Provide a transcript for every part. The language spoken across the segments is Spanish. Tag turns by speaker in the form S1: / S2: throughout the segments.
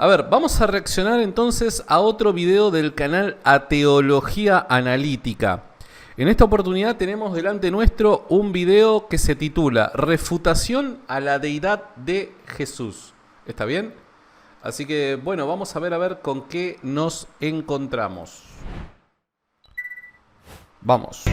S1: A ver, vamos a reaccionar entonces a otro video del canal A Teología Analítica. En esta oportunidad tenemos delante nuestro un video que se titula Refutación a la deidad de Jesús. ¿Está bien? Así que bueno, vamos a ver con qué nos encontramos. Vamos.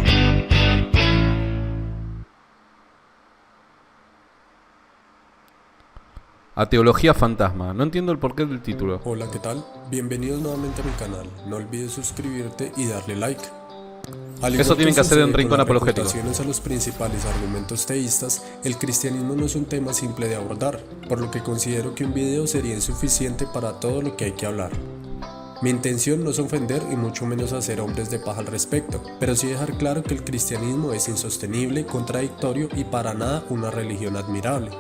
S1: A Teología Fantasma. No entiendo el porqué del título.
S2: Hola, ¿qué tal? Bienvenidos nuevamente a mi canal. No olvides suscribirte y darle like.
S1: Eso tienen que hacer en Rincón Apologético.
S2: A los principales argumentos teístas, el cristianismo no es un tema simple de abordar, por lo que considero que un video sería insuficiente para todo lo que hay que hablar. Mi intención no es ofender y mucho menos hacer hombres de paja al respecto, pero sí dejar claro que el cristianismo es insostenible, contradictorio y para nada una religión admirable.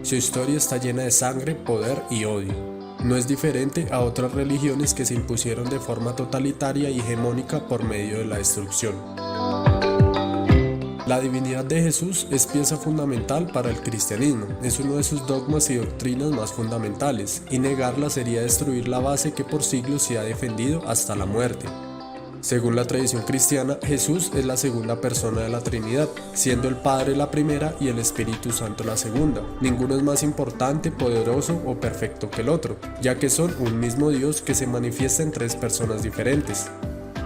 S2: Su historia está llena de sangre, poder y odio. No es diferente a otras religiones que se impusieron de forma totalitaria y hegemónica por medio de la destrucción. La divinidad de Jesús es pieza fundamental para el cristianismo, es uno de sus dogmas y doctrinas más fundamentales, y negarla sería destruir la base que por siglos se ha defendido hasta la muerte. Según la tradición cristiana, Jesús es la segunda persona de la Trinidad, siendo el Padre la primera y el Espíritu Santo la segunda. Ninguno es más importante, poderoso o perfecto que el otro, ya que son un mismo Dios que se manifiesta en tres personas diferentes.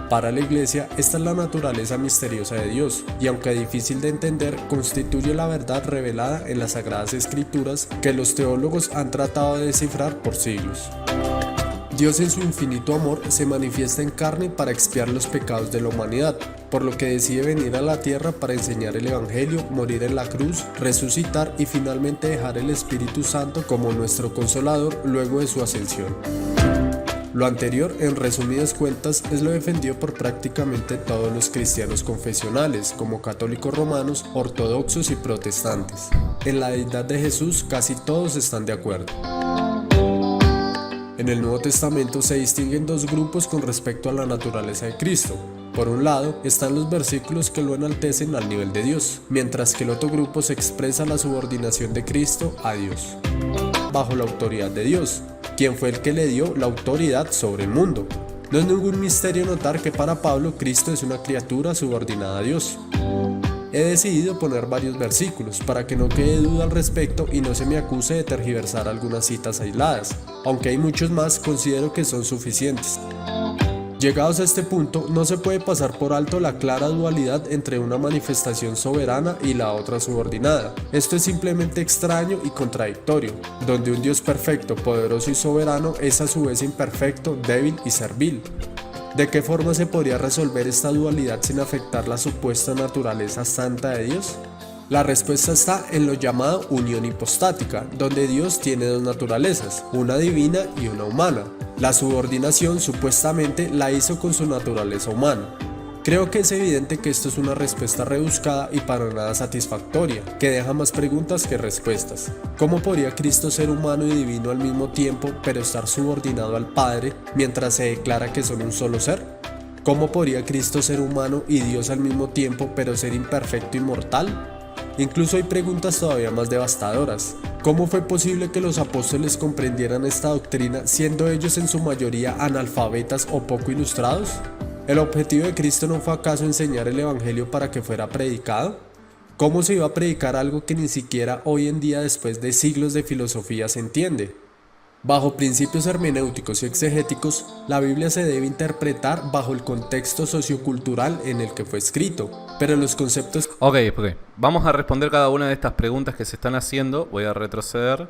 S2: Para la Iglesia, esta es la naturaleza misteriosa de Dios, y aunque difícil de entender, constituye la verdad revelada en las Sagradas Escrituras que los teólogos han tratado de descifrar por siglos. Dios en su infinito amor se manifiesta en carne para expiar los pecados de la humanidad, por lo que decide venir a la tierra para enseñar el Evangelio, morir en la cruz, resucitar y finalmente dejar el Espíritu Santo como nuestro consolador luego de su ascensión. Lo anterior, en resumidas cuentas, es lo defendido por prácticamente todos los cristianos confesionales, como católicos romanos, ortodoxos y protestantes. En la deidad de Jesús casi todos están de acuerdo. En el Nuevo Testamento se distinguen dos grupos con respecto a la naturaleza de Cristo. Por un lado, están los versículos que lo enaltecen al nivel de Dios, mientras que el otro grupo se expresa la subordinación de Cristo a Dios, bajo la autoridad de Dios, quien fue el que le dio la autoridad sobre el mundo. No es ningún misterio notar que para Pablo Cristo es una criatura subordinada a Dios. He decidido poner varios versículos para que no quede duda al respecto y no se me acuse de tergiversar algunas citas aisladas, aunque hay muchos más, considero que son suficientes. Llegados a este punto, no se puede pasar por alto la clara dualidad entre una manifestación soberana y la otra subordinada. Esto es simplemente extraño y contradictorio, donde un Dios perfecto, poderoso y soberano es a su vez imperfecto, débil y servil. ¿De qué forma se podría resolver esta dualidad sin afectar la supuesta naturaleza santa de Dios? La respuesta está en lo llamado unión hipostática, donde Dios tiene dos naturalezas, una divina y una humana. La subordinación supuestamente la hizo con su naturaleza humana. Creo que es evidente que esto es una respuesta rebuscada y para nada satisfactoria, que deja más preguntas que respuestas. ¿Cómo podría Cristo ser humano y divino al mismo tiempo, pero estar subordinado al Padre, mientras se declara que son un solo ser? ¿Cómo podría Cristo ser humano y Dios al mismo tiempo, pero ser imperfecto y mortal? Incluso hay preguntas todavía más devastadoras. ¿Cómo fue posible que los apóstoles comprendieran esta doctrina, siendo ellos en su mayoría analfabetas o poco ilustrados? ¿El objetivo de Cristo no fue acaso enseñar el Evangelio para que fuera predicado? ¿Cómo se iba a predicar algo que ni siquiera hoy en día, después de siglos de filosofía, se entiende? Bajo principios hermenéuticos y exegéticos, la Biblia se debe interpretar bajo el contexto sociocultural en el que fue escrito, pero los conceptos...
S1: Ok. Vamos a responder cada una de estas preguntas que se están haciendo. Voy a retroceder.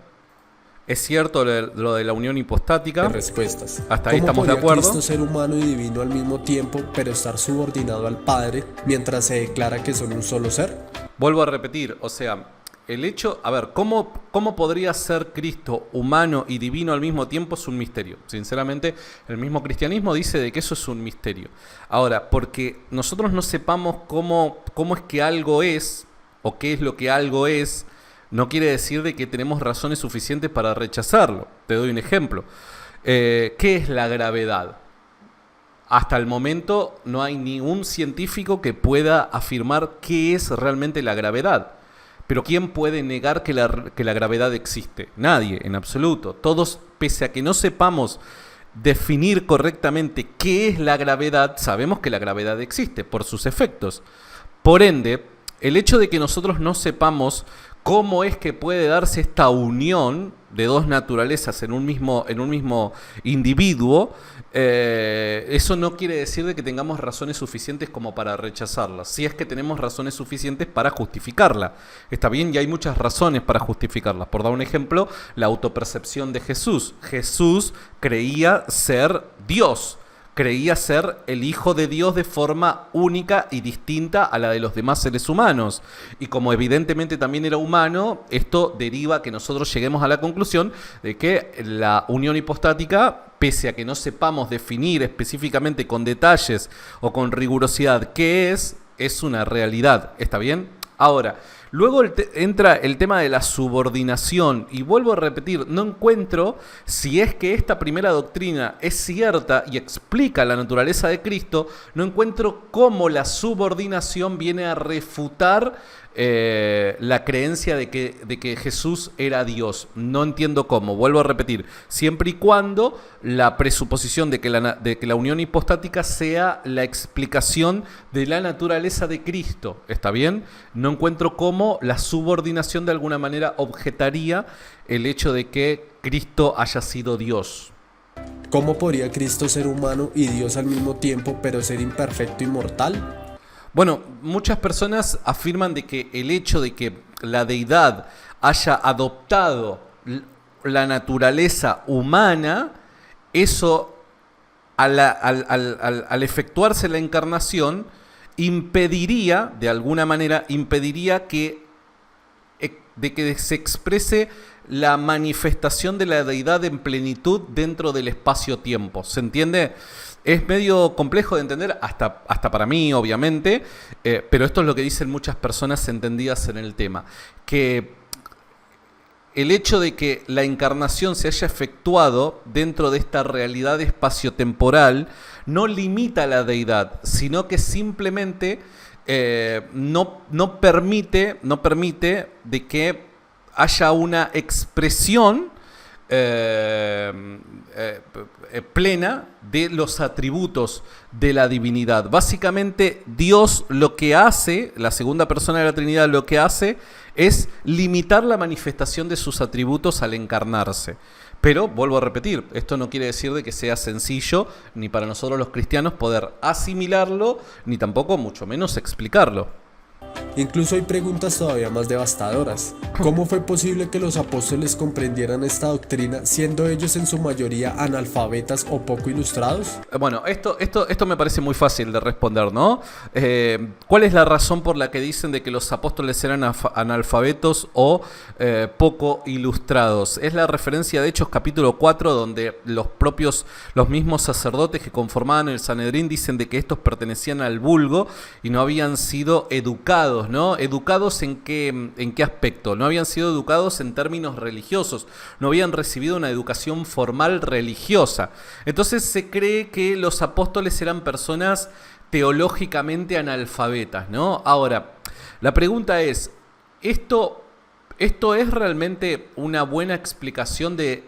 S1: Es cierto lo de la unión hipostática.
S2: Respuestas.
S1: Hasta ahí estamos de acuerdo.
S2: ¿Cómo podría Cristo ser humano y divino al mismo tiempo, pero estar subordinado al Padre, mientras se declara que son un solo ser?
S1: Vuelvo a repetir, o sea, el hecho, ¿cómo podría ser Cristo humano y divino al mismo tiempo? Es un misterio. Sinceramente, el mismo cristianismo dice de que eso es un misterio. Ahora, porque nosotros no sepamos cómo es que algo es, o qué es lo que algo es, no quiere decir de que tenemos razones suficientes para rechazarlo. Te doy un ejemplo. ¿Qué es la gravedad? Hasta el momento no hay ningún científico que pueda afirmar qué es realmente la gravedad. Pero ¿quién puede negar que la gravedad existe? Nadie, en absoluto. Todos, pese a que no sepamos definir correctamente qué es la gravedad, sabemos que la gravedad existe por sus efectos. Por ende, el hecho de que nosotros no sepamos cómo es que puede darse esta unión de dos naturalezas en un mismo individuo, eso no quiere decir de que tengamos razones suficientes como para rechazarla. Si es que tenemos razones suficientes para justificarla. Está bien, y hay muchas razones para justificarla. Por dar un ejemplo, la autopercepción de Jesús. Jesús creía ser Dios. Creía ser el Hijo de Dios de forma única y distinta a la de los demás seres humanos. Y como evidentemente también era humano, esto deriva a que nosotros lleguemos a la conclusión de que la unión hipostática, pese a que no sepamos definir específicamente con detalles o con rigurosidad qué es una realidad. ¿Está bien? Ahora, luego entra el tema de la subordinación, y vuelvo a repetir, no encuentro, si es que esta primera doctrina es cierta y explica la naturaleza de Cristo, no encuentro cómo la subordinación viene a refutar la creencia de que Jesús era Dios. No entiendo cómo, vuelvo a repetir, siempre y cuando la presuposición de que la unión hipostática sea la explicación de la naturaleza de Cristo. ¿Está bien? No encuentro cómo la subordinación de alguna manera objetaría el hecho de que Cristo haya sido Dios.
S2: ¿Cómo podría Cristo ser humano y Dios al mismo tiempo, pero ser imperfecto y mortal?
S1: Bueno, muchas personas afirman de que el hecho de que la deidad haya adoptado la naturaleza humana, eso al efectuarse la encarnación, impediría, de alguna manera, que se exprese la manifestación de la deidad en plenitud dentro del espacio-tiempo. ¿Se entiende? Es medio complejo de entender, hasta para mí, obviamente, pero esto es lo que dicen muchas personas entendidas en el tema, que el hecho de que la encarnación se haya efectuado dentro de esta realidad espaciotemporal no limita a la deidad, sino que simplemente no permite de que haya una expresión plena de los atributos de la divinidad. Básicamente, Dios lo que hace, la segunda persona de la Trinidad lo que hace es limitar la manifestación de sus atributos al encarnarse. Pero, vuelvo a repetir, esto no quiere decir de que sea sencillo, ni para nosotros los cristianos, poder asimilarlo, ni tampoco, mucho menos, explicarlo.
S2: Incluso hay preguntas todavía más devastadoras. ¿Cómo fue posible que los apóstoles comprendieran esta doctrina siendo ellos en su mayoría analfabetas o poco ilustrados?
S1: Bueno, esto me parece muy fácil de responder, ¿no? ¿Cuál es la razón por la que dicen de que los apóstoles eran analfabetos o poco ilustrados? Es la referencia de Hechos capítulo 4, donde los mismos sacerdotes que conformaban el Sanedrín dicen de que estos pertenecían al vulgo y no habían sido educados, ¿no? ¿Educados en qué aspecto? No habían sido educados en términos religiosos, no habían recibido una educación formal religiosa. Entonces se cree que los apóstoles eran personas teológicamente analfabetas, ¿no? Ahora, la pregunta es, ¿esto es realmente una buena explicación de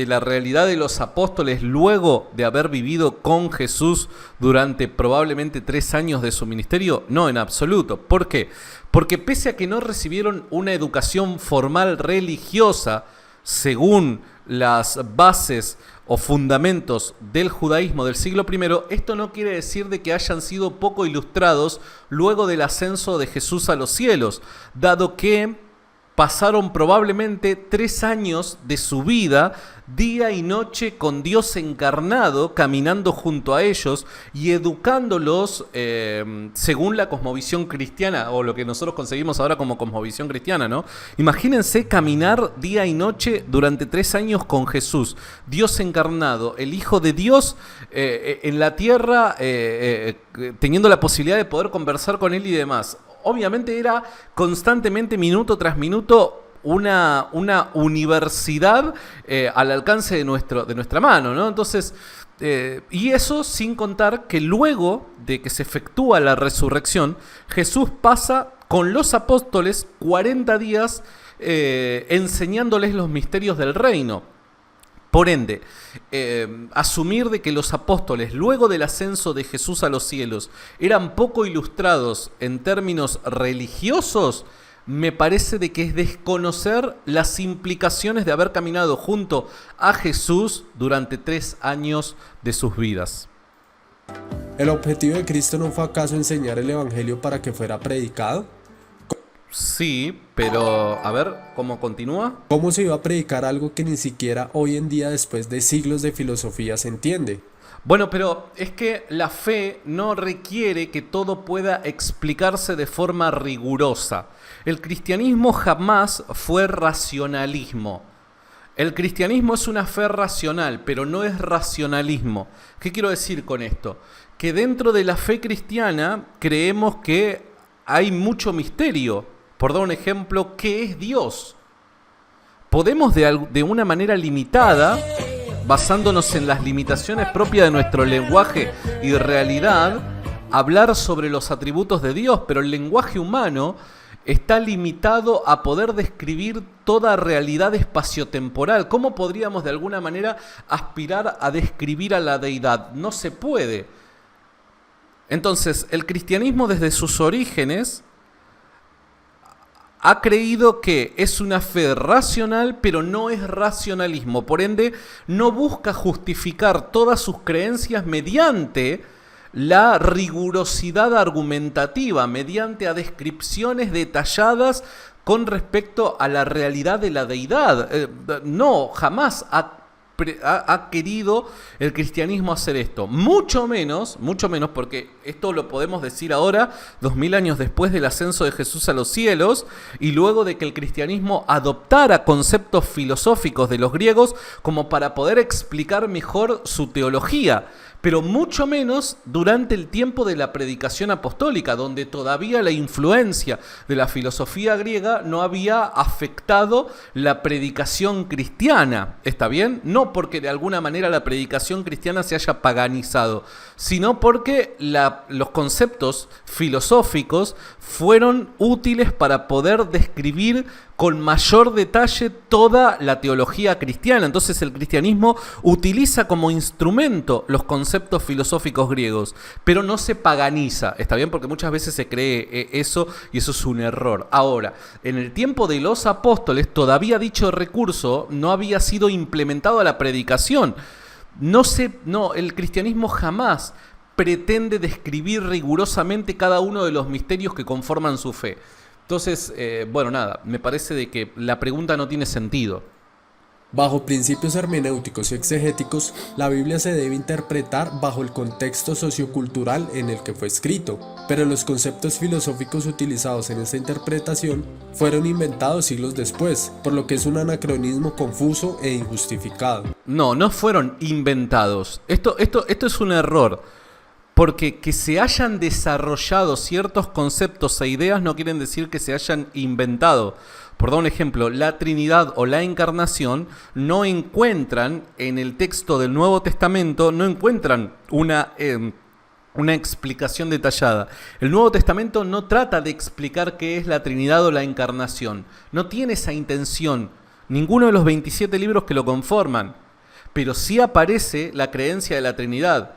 S1: la realidad de los apóstoles luego de haber vivido con Jesús durante probablemente 3 años de su ministerio? No, en absoluto. ¿Por qué? Porque pese a que no recibieron una educación formal religiosa según las bases o fundamentos del judaísmo del siglo I, esto no quiere decir de que hayan sido poco ilustrados luego del ascenso de Jesús a los cielos, dado que pasaron probablemente 3 años de su vida, día y noche, con Dios encarnado, caminando junto a ellos y educándolos según la cosmovisión cristiana, o lo que nosotros conseguimos ahora como cosmovisión cristiana, ¿no? Imagínense caminar día y noche durante 3 años con Jesús, Dios encarnado, el Hijo de Dios en la tierra, teniendo la posibilidad de poder conversar con Él y demás. Obviamente era constantemente, minuto tras minuto, una universidad al alcance de nuestra mano, ¿no? Entonces, Y eso sin contar que luego de que se efectúa la resurrección, Jesús pasa con los apóstoles 40 días enseñándoles los misterios del reino. Por ende, asumir de que los apóstoles, luego del ascenso de Jesús a los cielos, eran poco ilustrados en términos religiosos, me parece de que es desconocer las implicaciones de haber caminado junto a Jesús durante 3 años de sus vidas.
S2: ¿El objetivo de Cristo no fue acaso enseñar el Evangelio para que fuera predicado?
S1: Sí, pero a ver, ¿cómo continúa?
S2: ¿Cómo se iba a predicar algo que ni siquiera hoy en día, después de siglos de filosofía, se entiende?
S1: Bueno, pero es que la fe no requiere que todo pueda explicarse de forma rigurosa. El cristianismo jamás fue racionalismo. El cristianismo es una fe racional, pero no es racionalismo. ¿Qué quiero decir con esto? Que dentro de la fe cristiana creemos que hay mucho misterio. Por dar un ejemplo, ¿qué es Dios? Podemos de una manera limitada, basándonos en las limitaciones propias de nuestro lenguaje y realidad, hablar sobre los atributos de Dios, pero el lenguaje humano está limitado a poder describir toda realidad espaciotemporal. ¿Cómo podríamos de alguna manera aspirar a describir a la deidad? No se puede. Entonces, el cristianismo desde sus orígenes ha creído que es una fe racional, pero no es racionalismo. Por ende, no busca justificar todas sus creencias mediante la rigurosidad argumentativa, mediante a descripciones detalladas con respecto a la realidad de la deidad. No, jamás ha querido el cristianismo hacer esto. Mucho menos, porque esto lo podemos decir ahora, 2000 años después del ascenso de Jesús a los cielos, y luego de que el cristianismo adoptara conceptos filosóficos de los griegos como para poder explicar mejor su teología. Pero mucho menos durante el tiempo de la predicación apostólica, donde todavía la influencia de la filosofía griega no había afectado la predicación cristiana. ¿Está bien? No porque de alguna manera la predicación cristiana se haya paganizado, sino porque los conceptos filosóficos fueron útiles para poder describir con mayor detalle toda la teología cristiana. Entonces el cristianismo utiliza como instrumento los conceptos filosóficos griegos, pero no se paganiza, ¿está bien? Porque muchas veces se cree eso y eso es un error. Ahora, en el tiempo de los apóstoles todavía dicho recurso no había sido implementado a la predicación. El cristianismo jamás pretende describir rigurosamente cada uno de los misterios que conforman su fe. Entonces, me parece de que la pregunta no tiene sentido.
S2: Bajo principios hermenéuticos y exegéticos, la Biblia se debe interpretar bajo el contexto sociocultural en el que fue escrito, pero los conceptos filosóficos utilizados en esta interpretación fueron inventados siglos después, por lo que es un anacronismo confuso e injustificado.
S1: No fueron inventados. Esto es un error. Porque que se hayan desarrollado ciertos conceptos e ideas no quieren decir que se hayan inventado. Por dar un ejemplo, la Trinidad o la Encarnación no encuentran en el texto del Nuevo Testamento, no encuentran una explicación detallada. El Nuevo Testamento no trata de explicar qué es la Trinidad o la Encarnación. No tiene esa intención. Ninguno de los 27 libros que lo conforman. Pero sí aparece la creencia de la Trinidad.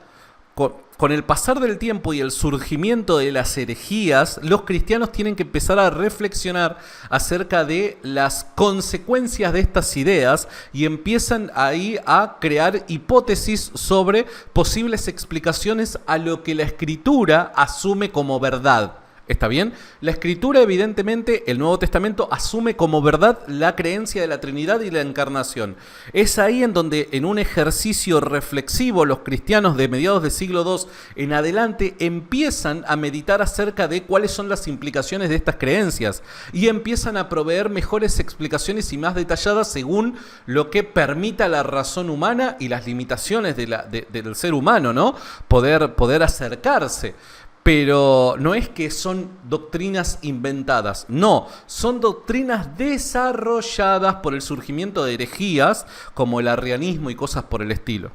S1: Con el pasar del tiempo y el surgimiento de las herejías, los cristianos tienen que empezar a reflexionar acerca de las consecuencias de estas ideas y empiezan ahí a crear hipótesis sobre posibles explicaciones a lo que la Escritura asume como verdad. ¿Está bien? La Escritura, evidentemente, el Nuevo Testamento asume como verdad la creencia de la Trinidad y la Encarnación. Es ahí en donde, en un ejercicio reflexivo, los cristianos de mediados del siglo II en adelante empiezan a meditar acerca de cuáles son las implicaciones de estas creencias y empiezan a proveer mejores explicaciones y más detalladas según lo que permita la razón humana y las limitaciones del ser humano, ¿no? Poder acercarse. Pero no es que son doctrinas inventadas, no, son doctrinas desarrolladas por el surgimiento de herejías como el arrianismo y cosas por el estilo.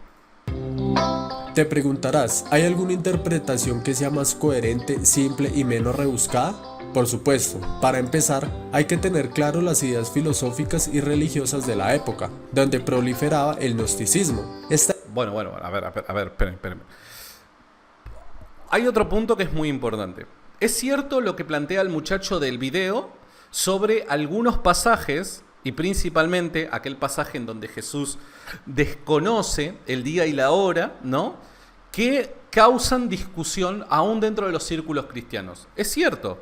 S2: Te preguntarás, ¿hay alguna interpretación que sea más coherente, simple y menos rebuscada? Por supuesto, para empezar, hay que tener claro las ideas filosóficas y religiosas de la época, donde proliferaba el gnosticismo.
S1: Bueno, a ver, esperen. Hay otro punto que es muy importante. Es cierto lo que plantea el muchacho del video sobre algunos pasajes, y principalmente aquel pasaje en donde Jesús desconoce el día y la hora, ¿no?, que causan discusión aún dentro de los círculos cristianos. Es cierto.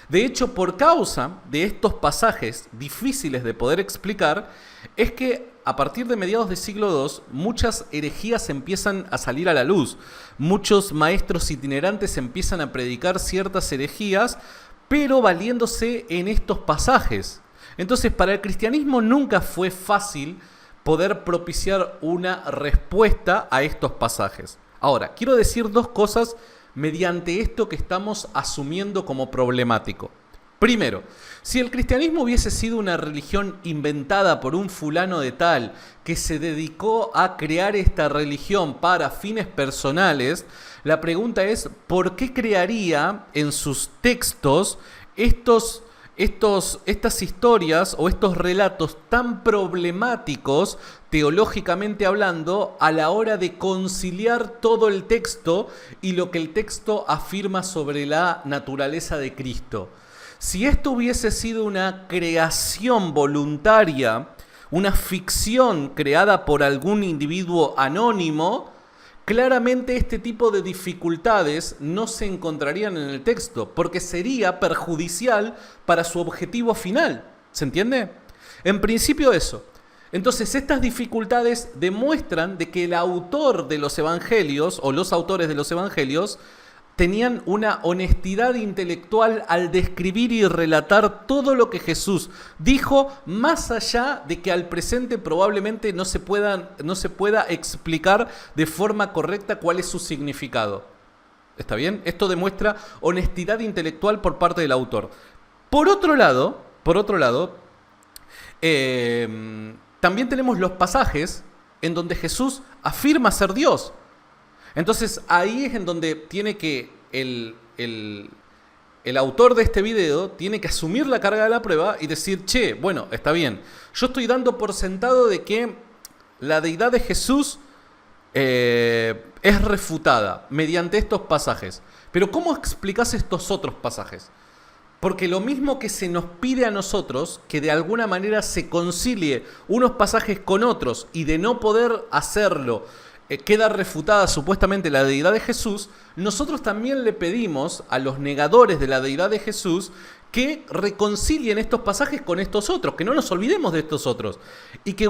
S1: De hecho, por causa de estos pasajes difíciles de poder explicar, es que a partir de mediados del siglo II, muchas herejías empiezan a salir a la luz. Muchos maestros itinerantes empiezan a predicar ciertas herejías, pero valiéndose en estos pasajes. Entonces, para el cristianismo nunca fue fácil poder propiciar una respuesta a estos pasajes. Ahora, quiero decir dos cosas mediante esto que estamos asumiendo como problemático. Primero, si el cristianismo hubiese sido una religión inventada por un fulano de tal que se dedicó a crear esta religión para fines personales, la pregunta es, ¿por qué crearía en sus textos estas historias o estos relatos tan problemáticos teológicamente hablando a la hora de conciliar todo el texto y lo que el texto afirma sobre la naturaleza de Cristo? Si esto hubiese sido una creación voluntaria, una ficción creada por algún individuo anónimo, claramente este tipo de dificultades no se encontrarían en el texto, porque sería perjudicial para su objetivo final. ¿Se entiende? En principio eso. Entonces estas dificultades demuestran de que el autor de los evangelios, o los autores de los evangelios, tenían una honestidad intelectual al describir y relatar todo lo que Jesús dijo, más allá de que al presente probablemente no se pueda explicar de forma correcta cuál es su significado. ¿Está bien? Esto demuestra honestidad intelectual por parte del autor. Por otro lado, también tenemos los pasajes en donde Jesús afirma ser Dios. Entonces ahí es en donde tiene que el autor de este video tiene que asumir la carga de la prueba y decir, bueno, está bien, yo estoy dando por sentado de que la deidad de Jesús es refutada mediante estos pasajes. Pero ¿cómo explicás estos otros pasajes? Porque lo mismo que se nos pide a nosotros, que de alguna manera se concilie unos pasajes con otros y de no poder hacerlo, queda refutada supuestamente la deidad de Jesús, nosotros también le pedimos a los negadores de la deidad de Jesús que reconcilien estos pasajes con estos otros, que no nos olvidemos de estos otros. Y que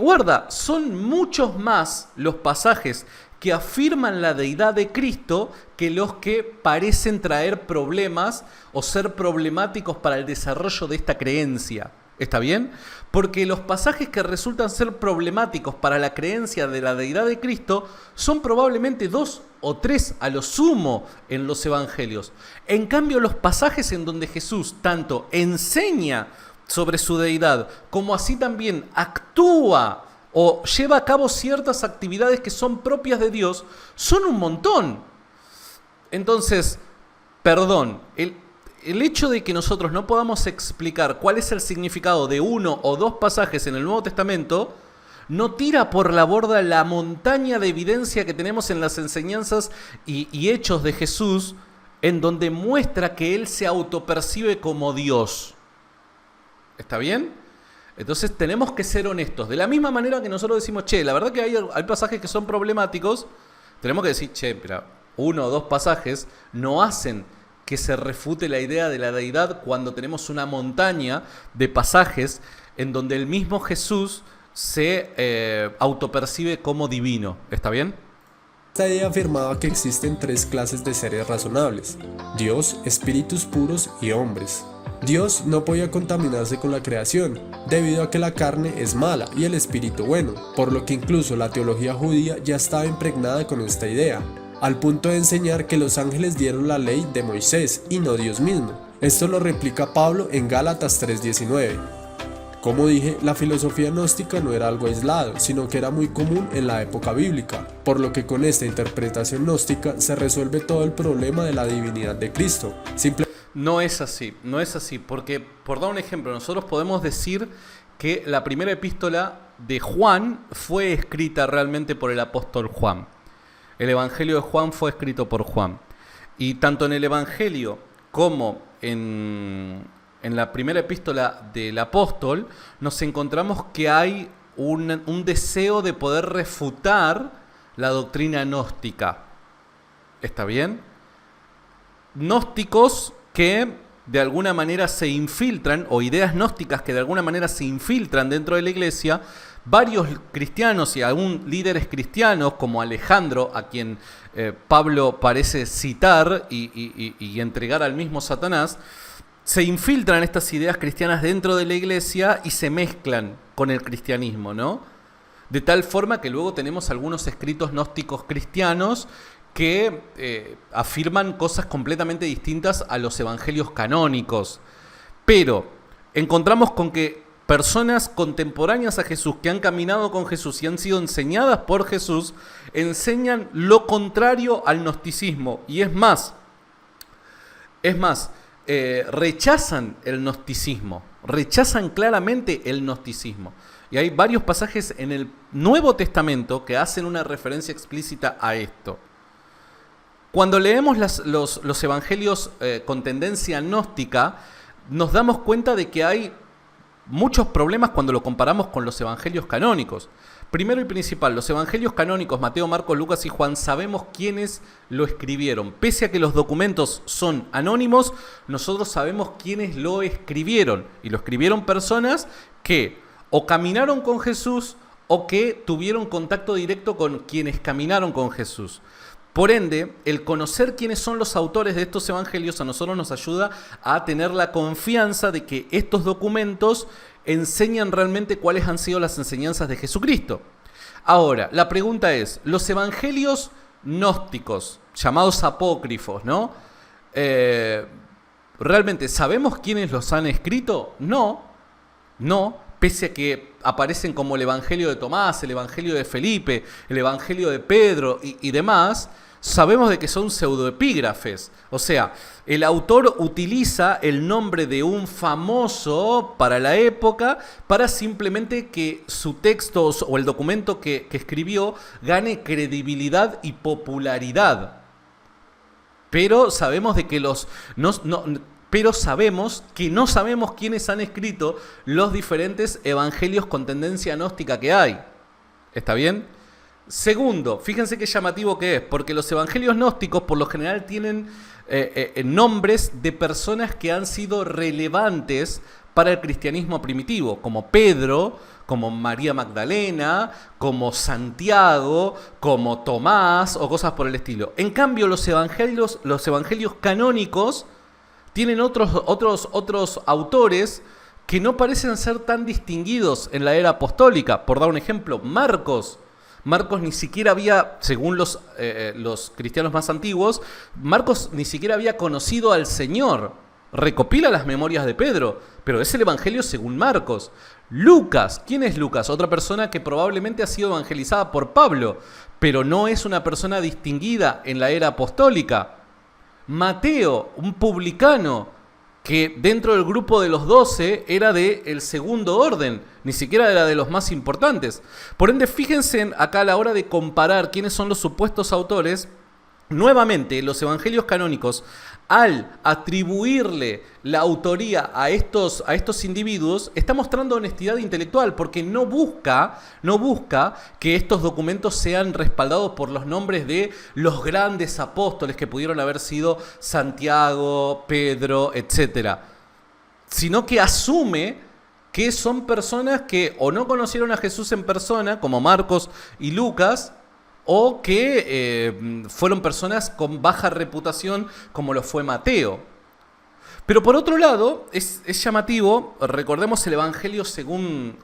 S1: son muchos más los pasajes que afirman la deidad de Cristo que los que parecen traer problemas o ser problemáticos para el desarrollo de esta creencia. ¿Está bien? Porque los pasajes que resultan ser problemáticos para la creencia de la deidad de Cristo son probablemente 2 o 3 a lo sumo en los evangelios. En cambio, los pasajes en donde Jesús tanto enseña sobre su deidad como así también actúa o lleva a cabo ciertas actividades que son propias de Dios, son un montón. Entonces, el hecho de que nosotros no podamos explicar cuál es el significado de 1 o 2 pasajes en el Nuevo Testamento no tira por la borda la montaña de evidencia que tenemos en las enseñanzas y hechos de Jesús, en donde muestra que Él se autopercibe como Dios. ¿Está bien? Entonces tenemos que ser honestos. De la misma manera que nosotros decimos, la verdad que hay pasajes que son problemáticos, tenemos que decir, mira, 1 o 2 pasajes no hacen que se refute la idea de la deidad cuando tenemos una montaña de pasajes en donde el mismo Jesús se autopercibe como divino. ¿Está bien?
S2: Esta idea afirmaba que existen 3 clases de seres razonables: Dios, espíritus puros y hombres. Dios no podía contaminarse con la creación, debido a que la carne es mala y el espíritu bueno, por lo que incluso la teología judía ya estaba impregnada con esta idea, al punto de enseñar que los ángeles dieron la ley de Moisés y no Dios mismo. Esto lo replica Pablo en Gálatas 3:19. Como dije, la filosofía gnóstica no era algo aislado, sino que era muy común en la época bíblica, por lo que con esta interpretación gnóstica se resuelve todo el problema de la divinidad de Cristo.
S1: No es así, porque por dar un ejemplo, nosotros podemos decir que la primera epístola de Juan fue escrita realmente por el apóstol Juan. El Evangelio de Juan fue escrito por Juan. Y tanto en el Evangelio como en la primera epístola del apóstol, nos encontramos que hay un deseo de poder refutar la doctrina gnóstica. ¿Está bien? Gnósticos que de alguna manera se infiltran, o ideas gnósticas que de alguna manera se infiltran dentro de la iglesia. Varios cristianos y aún líderes cristianos como Alejandro, a quien Pablo parece citar y entregar al mismo Satanás, se infiltran estas ideas cristianas dentro de la iglesia y se mezclan con el cristianismo, ¿no? De tal forma que luego tenemos algunos escritos gnósticos cristianos que afirman cosas completamente distintas a los evangelios canónicos. Pero encontramos con que personas contemporáneas a Jesús, que han caminado con Jesús y han sido enseñadas por Jesús, enseñan lo contrario al gnosticismo. Y es más, rechazan el gnosticismo, rechazan claramente el gnosticismo. Y hay varios pasajes en el Nuevo Testamento que hacen una referencia explícita a esto. Cuando leemos los evangelios con tendencia gnóstica, nos damos cuenta de que hay muchos problemas cuando lo comparamos con los evangelios canónicos. Primero y principal, los evangelios canónicos, Mateo, Marcos, Lucas y Juan, sabemos quiénes lo escribieron. Pese a que los documentos son anónimos, nosotros sabemos quiénes lo escribieron. Y lo escribieron personas que o caminaron con Jesús o que tuvieron contacto directo con quienes caminaron con Jesús. Por ende, el conocer quiénes son los autores de estos evangelios a nosotros nos ayuda a tener la confianza de que estos documentos enseñan realmente cuáles han sido las enseñanzas de Jesucristo. Ahora, la pregunta es, los evangelios gnósticos, llamados apócrifos, ¿no? ¿Realmente sabemos quiénes los han escrito? No, pese a que aparecen como el Evangelio de Tomás, el Evangelio de Felipe, el Evangelio de Pedro y demás, sabemos de que son pseudoepígrafes. O sea, el autor utiliza el nombre de un famoso para la época para simplemente que su texto o el documento que escribió gane credibilidad y popularidad. Pero sabemos de que pero sabemos que no sabemos quiénes han escrito los diferentes evangelios con tendencia gnóstica que hay. ¿Está bien? Segundo, fíjense qué llamativo que es, porque los evangelios gnósticos por lo general tienen nombres de personas que han sido relevantes para el cristianismo primitivo, como Pedro, como María Magdalena, como Santiago, como Tomás o cosas por el estilo. En cambio, los evangelios canónicos tienen otros autores que no parecen ser tan distinguidos en la era apostólica. Por dar un ejemplo, Marcos ni siquiera había, según los cristianos más antiguos, Marcos ni siquiera había conocido al Señor. Recopila las memorias de Pedro, pero es el Evangelio según Marcos. Lucas, ¿quién es Lucas? Otra persona que probablemente ha sido evangelizada por Pablo, pero no es una persona distinguida en la era apostólica. Mateo, un publicano que dentro del grupo de los 12 era del segundo orden, ni siquiera era de los más importantes. Por ende, fíjense acá a la hora de comparar quiénes son los supuestos autores. Nuevamente, los evangelios canónicos, al atribuirle la autoría a estos individuos, está mostrando honestidad intelectual, porque no busca que estos documentos sean respaldados por los nombres de los grandes apóstoles que pudieron haber sido Santiago, Pedro, etc. Sino que asume que son personas que o no conocieron a Jesús en persona, como Marcos y Lucas, o que fueron personas con baja reputación como lo fue Mateo. Pero por otro lado, es llamativo, recordemos el evangelio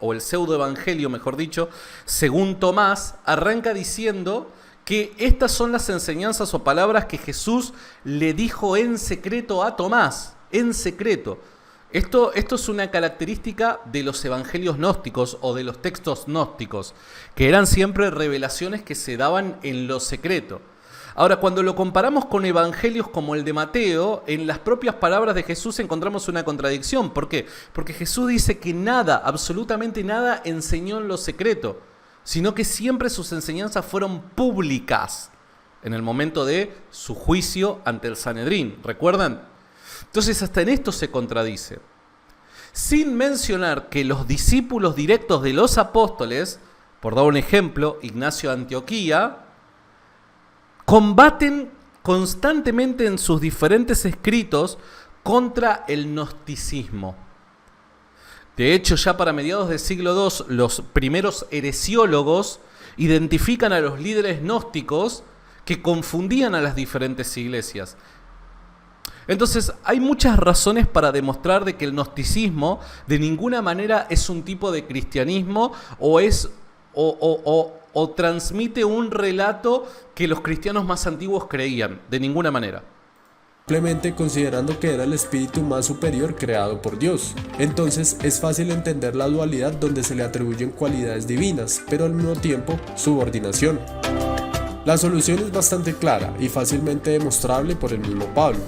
S1: o el pseudoevangelio, mejor dicho, según Tomás, arranca diciendo que estas son las enseñanzas o palabras que Jesús le dijo en secreto a Tomás, en secreto. Esto es una característica de los evangelios gnósticos o de los textos gnósticos, que eran siempre revelaciones que se daban en lo secreto. Ahora, cuando lo comparamos con evangelios como el de Mateo, en las propias palabras de Jesús encontramos una contradicción. ¿Por qué? Porque Jesús dice que nada, absolutamente nada, enseñó en lo secreto, sino que siempre sus enseñanzas fueron públicas en el momento de su juicio ante el Sanedrín. ¿Recuerdan? Entonces, hasta en esto se contradice. Sin mencionar que los discípulos directos de los apóstoles, por dar un ejemplo, Ignacio de Antioquía, combaten constantemente en sus diferentes escritos contra el gnosticismo. De hecho, ya para mediados del siglo II, los primeros heresiólogos identifican a los líderes gnósticos que confundían a las diferentes iglesias. Entonces, hay muchas razones para demostrar de que el gnosticismo de ninguna manera es un tipo de cristianismo o transmite un relato que los cristianos más antiguos creían, de ninguna manera.
S2: Simplemente considerando que era el espíritu más superior creado por Dios. Entonces es fácil entender la dualidad donde se le atribuyen cualidades divinas, pero al mismo tiempo subordinación. La solución es bastante clara y fácilmente demostrable por el mismo Pablo.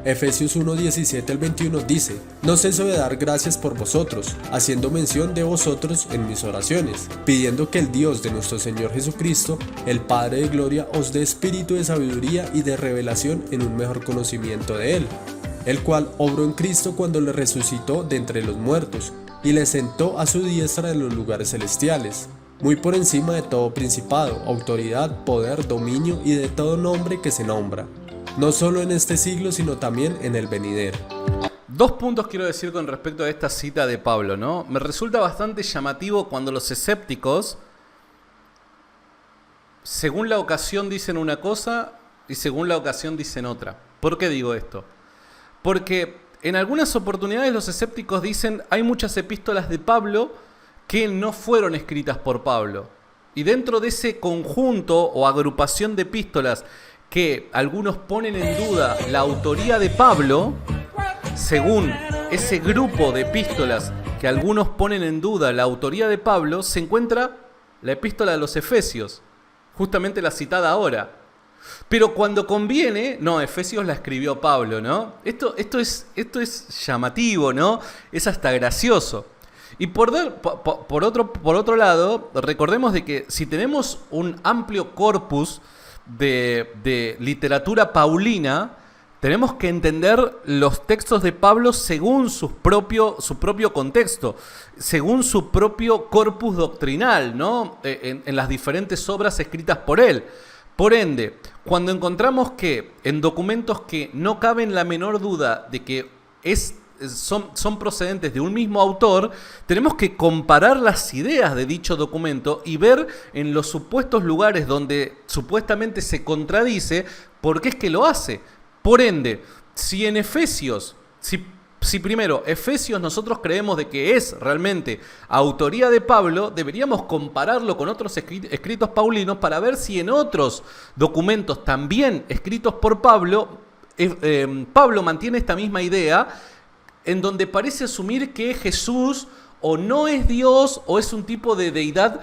S2: Efesios 1:17 al 21 dice: No ceso de dar gracias por vosotros, haciendo mención de vosotros en mis oraciones, pidiendo que el Dios de nuestro Señor Jesucristo, el Padre de gloria, os dé espíritu de sabiduría y de revelación en un mejor conocimiento de Él, el cual obró en Cristo cuando le resucitó de entre los muertos, y le sentó a su diestra en los lugares celestiales, muy por encima de todo principado, autoridad, poder, dominio y de todo nombre que se nombra, no solo en este siglo, sino también en el venidero.
S1: Dos puntos quiero decir con respecto a esta cita de Pablo, ¿no? Me resulta bastante llamativo cuando los escépticos, según la ocasión, dicen una cosa y según la ocasión dicen otra. ¿Por qué digo esto? Porque en algunas oportunidades los escépticos dicen hay muchas epístolas de Pablo que no fueron escritas por Pablo. Y dentro de ese conjunto o agrupación de epístolas que algunos ponen en duda la autoría de Pablo, según ese grupo de epístolas que algunos ponen en duda la autoría de Pablo, se encuentra la epístola de los Efesios, justamente la citada ahora. Pero cuando conviene, no, Efesios la escribió Pablo, ¿no? Esto es llamativo, ¿no? Es hasta gracioso. Y por otro lado, recordemos de que si tenemos un amplio corpus de literatura paulina, tenemos que entender los textos de Pablo según su propio contexto, según su propio corpus doctrinal, ¿no? En las diferentes obras escritas por él. Por ende, cuando encontramos que en documentos que no caben la menor duda de que son procedentes de un mismo autor, tenemos que comparar las ideas de dicho documento y ver en los supuestos lugares donde supuestamente se contradice por qué es que lo hace. Por ende, si en Efesios, si primero Efesios nosotros creemos de que es realmente autoría de Pablo, deberíamos compararlo con otros escritos paulinos para ver si en otros documentos también escritos por Pablo, Pablo mantiene esta misma idea, en donde parece asumir que Jesús o no es Dios o es un tipo de deidad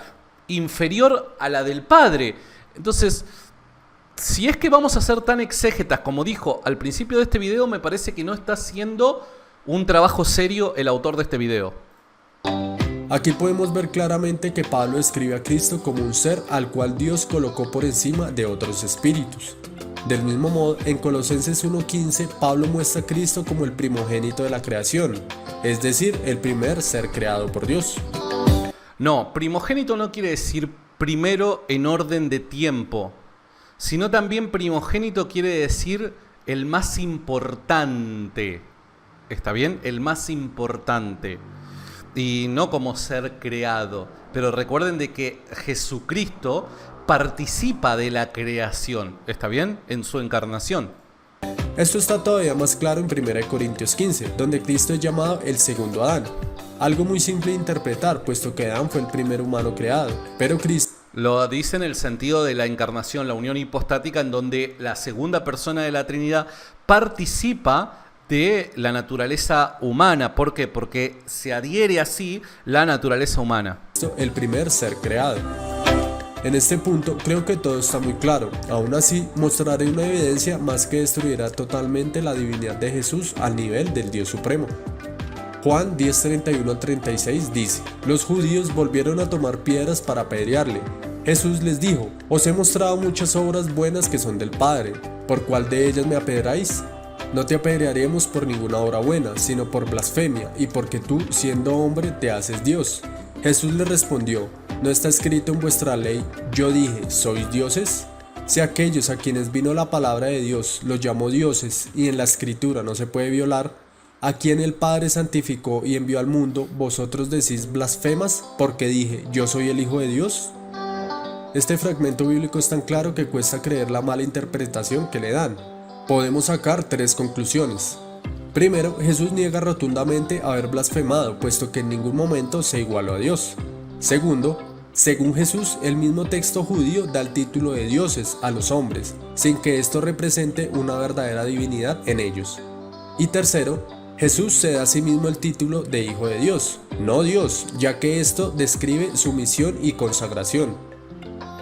S1: inferior a la del Padre. Entonces, si es que vamos a ser tan exégetas como dijo al principio de este video, me parece que no está haciendo un trabajo serio el autor de este video.
S2: Aquí podemos ver claramente que Pablo describe a Cristo como un ser al cual Dios colocó por encima de otros espíritus. Del mismo modo, en Colosenses 1:15, Pablo muestra a Cristo como el primogénito de la creación, es decir, el primer ser creado por Dios.
S1: No, primogénito no quiere decir primero en orden de tiempo, sino también primogénito quiere decir el más importante. ¿Está bien? El más importante. Y no como ser creado. Pero recuerden de que Jesucristo participa de la creación, ¿está bien? En su encarnación.
S2: Esto está todavía más claro en 1 Corintios 15, donde Cristo es llamado el segundo Adán. Algo muy simple de interpretar, puesto que Adán fue el primer humano creado, pero Cristo
S1: lo dice en el sentido de la encarnación, la unión hipostática, en donde la segunda persona de la Trinidad participa de la naturaleza humana. ¿Por qué? Porque se adhiere así la naturaleza humana.
S2: El primer ser creado. En este punto creo que todo está muy claro. Aún así, mostraré una evidencia más que destruirá totalmente la divinidad de Jesús al nivel del Dios Supremo. Juan 10:31-36 dice: los judíos volvieron a tomar piedras para apedrearle. Jesús les dijo: os he mostrado muchas obras buenas que son del Padre. ¿Por cuál de ellas me apedreáis? No te apedrearemos por ninguna obra buena, sino por blasfemia, y porque tú, siendo hombre, te haces Dios. Jesús le respondió: ¿no está escrito en vuestra ley, yo dije, sois dioses? Si aquellos a quienes vino la palabra de Dios los llamó dioses, y en la escritura no se puede violar, a quien el Padre santificó y envió al mundo, vosotros decís blasfemas, porque dije, yo soy el Hijo de Dios. Este fragmento bíblico es tan claro que cuesta creer la mala interpretación que le dan. Podemos sacar tres conclusiones. Primero, Jesús niega rotundamente haber blasfemado, puesto que en ningún momento se igualó a Dios. Segundo, según Jesús, el mismo texto judío da el título de dioses a los hombres, sin que esto represente una verdadera divinidad en ellos. Y tercero, Jesús se da a sí mismo el título de Hijo de Dios, no Dios, ya que esto describe su misión y consagración.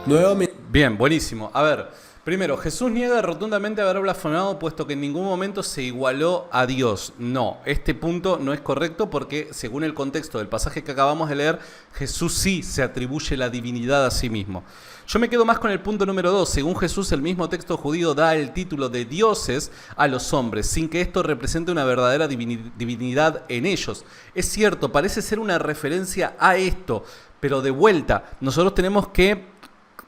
S2: Nuevamente.
S1: Bien, buenísimo. A ver, primero, Jesús niega rotundamente haber blasfemado, puesto que en ningún momento se igualó a Dios. No, este punto no es correcto porque, según el contexto del pasaje que acabamos de leer, Jesús sí se atribuye la divinidad a sí mismo. Yo me quedo más con el punto número 2. Según Jesús, el mismo texto judío da el título de dioses a los hombres, sin que esto represente una verdadera divinidad en ellos. Es cierto, parece ser una referencia a esto, pero de vuelta, nosotros tenemos que,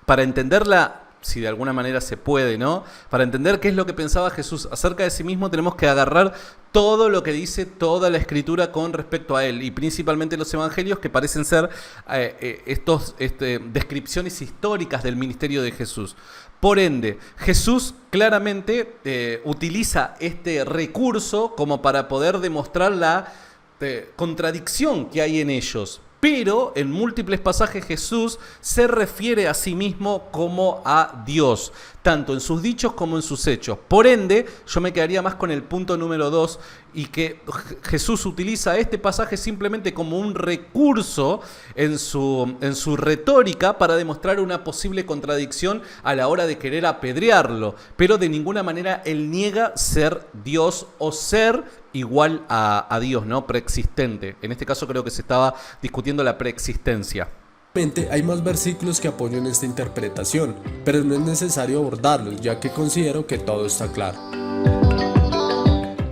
S1: para entenderla, si de alguna manera se puede, ¿no? Para entender qué es lo que pensaba Jesús acerca de sí mismo, tenemos que agarrar todo lo que dice toda la Escritura con respecto a él, y principalmente los evangelios, que parecen ser descripciones históricas del ministerio de Jesús. Por ende, Jesús claramente utiliza este recurso como para poder demostrar la contradicción que hay en ellos. Pero en múltiples pasajes Jesús se refiere a sí mismo como a Dios, tanto en sus dichos como en sus hechos. Por ende, yo me quedaría más con el punto número 2, y que Jesús utiliza este pasaje simplemente como un recurso en su retórica para demostrar una posible contradicción a la hora de querer apedrearlo. Pero de ninguna manera él niega ser Dios o ser igual a Dios, ¿no? Preexistente. En este caso creo que se estaba discutiendo la preexistencia.
S2: Hay más versículos que apoyan esta interpretación, pero no es necesario abordarlos, ya que considero que todo está claro.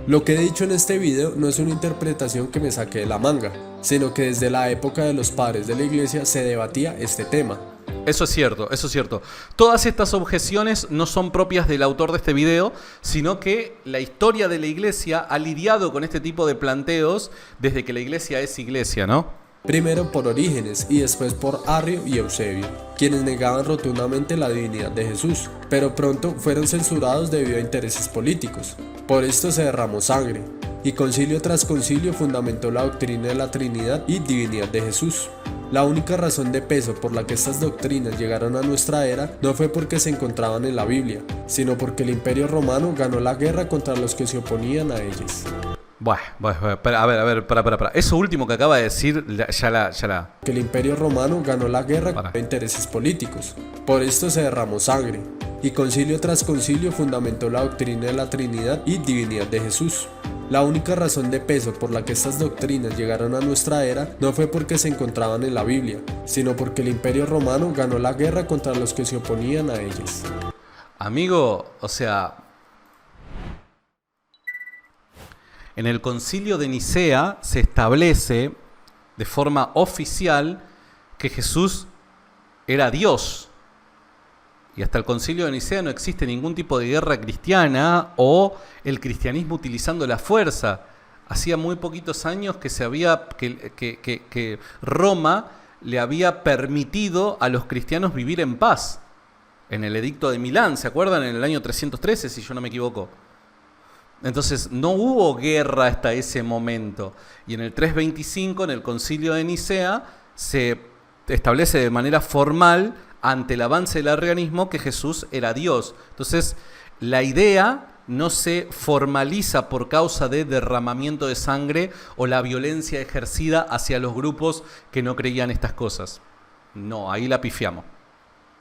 S2: Lo que he dicho en este video no es una interpretación que me saqué de la manga, sino que desde la época de los padres de la iglesia se debatía este tema.
S1: Eso es cierto, eso es cierto. Todas estas objeciones no son propias del autor de este video, sino que la historia de la iglesia ha lidiado con este tipo de planteos desde que la iglesia es iglesia, ¿no?
S2: Primero por Orígenes y después por Arrio y Eusebio, quienes negaban rotundamente la divinidad de Jesús, pero pronto fueron censurados debido a intereses políticos. Por esto se derramó sangre, y concilio tras concilio fundamentó la doctrina de la Trinidad y divinidad de Jesús. La única razón de peso por la que estas doctrinas llegaron a nuestra era no fue porque se encontraban en la Biblia, sino porque el Imperio Romano ganó la guerra contra los que se oponían a ellas.
S1: Bueno, a ver, para. Eso último que acaba de decir, ya la...
S2: Que el Imperio Romano ganó la guerra por intereses políticos. Por esto se derramó sangre, y concilio tras concilio fundamentó la doctrina de la Trinidad y divinidad de Jesús. La única razón de peso por la que estas doctrinas llegaron a nuestra era no fue porque se encontraban en la Biblia, sino porque el Imperio Romano ganó la guerra contra los que se oponían a ellas.
S1: Amigo, o sea... En el Concilio de Nicea se establece de forma oficial que Jesús era Dios. Y hasta el Concilio de Nicea no existe ningún tipo de guerra cristiana o el cristianismo utilizando la fuerza. Hacía muy poquitos años que Roma le había permitido a los cristianos vivir en paz. En el Edicto de Milán, ¿se acuerdan? En el año 313, si yo no me equivoco. Entonces no hubo guerra hasta ese momento. Y en el 325, en el Concilio de Nicea, se establece de manera formal, ante el avance del arrianismo, que Jesús era Dios. Entonces la idea no se formaliza por causa de derramamiento de sangre o la violencia ejercida hacia los grupos que no creían estas cosas. No, ahí la pifiamos.